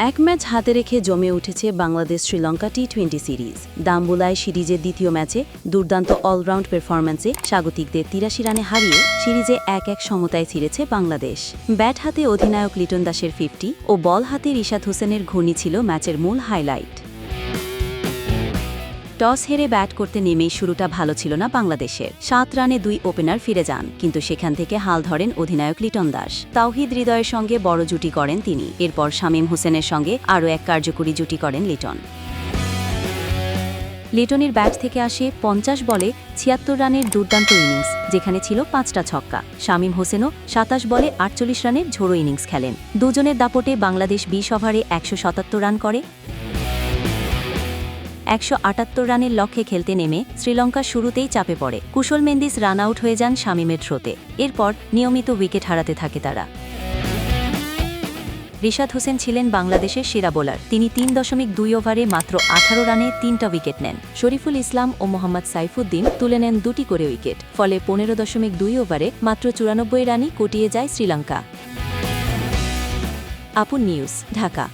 এক ম্যাচ হাতে রেখে জমে উঠেছে বাংলাদেশ শ্রীলঙ্কা টি-20 সিরিজ। দাম্বুলায় সিরিজের দ্বিতীয় ম্যাচে দুর্দান্ত অলরাউন্ড পারফরম্যান্সে স্বাগতিকদের ৮৩ রানে হারিয়ে সিরিজে ১-১ সমতায় ছিঁড়েছে বাংলাদেশ। ব্যাট হাতে অধিনায়ক লিটন দাসের 50 ও বল হাতে রিশাদ হোসেনের ঘূর্ণি ছিল ম্যাচের মূল হাইলাইট। টস হেরে ব্যাট করতে নেমেই শুরুটা ভালো ছিল না বাংলাদেশের। ৭ রানে ২ ওপেনার ফিরে যান, কিন্তু সেখান থেকে হাল ধরেন অধিনায়ক লিটন দাস। তাওহিদ হৃদয়ের সঙ্গে বড় জুটি করেন তিনি। এরপর শামীম হোসেনের সঙ্গে আরও এক কার্যকরী জুটি করেন লিটন। লিটনের ব্যাট থেকে আসে ৫০ বলে ৭৬ রানের দুর্দান্ত ইনিংস, যেখানে ছিল ৫টা ছক্কা। শামীম হোসেনও ২৭ বলে ৪৮ রানের ঝোড়ো ইনিংস খেলেন। দুজনের দাপটে বাংলাদেশ ২০ ওভারে ১৭৭ রান করে। ১৭৮ রানের লক্ষ্যে খেলতে নেমে শ্রীলঙ্কা শুরুতেই চাপে পড়ে। কুশল মেন্দিস রান আউট হয়ে যান শামীমের থ্রোতে। এরপর নিয়মিত উইকেট হারাতে থাকে তারা। রিশাদ হোসেন ছিলেন বাংলাদেশের সেরা বোলার। তিনি ৩.২ ওভারে মাত্র ১৮ রানে ৩টা উইকেট নেন। শরীফুল ইসলাম ও মোহাম্মদ সাইফুদ্দিন তুলে নেন ২টি করে উইকেট। ফলে ১৫.২ ওভারে মাত্র ৯৪ রানই কটিয়ে যায় শ্রীলঙ্কা। আপন নিউজ, ঢাকা।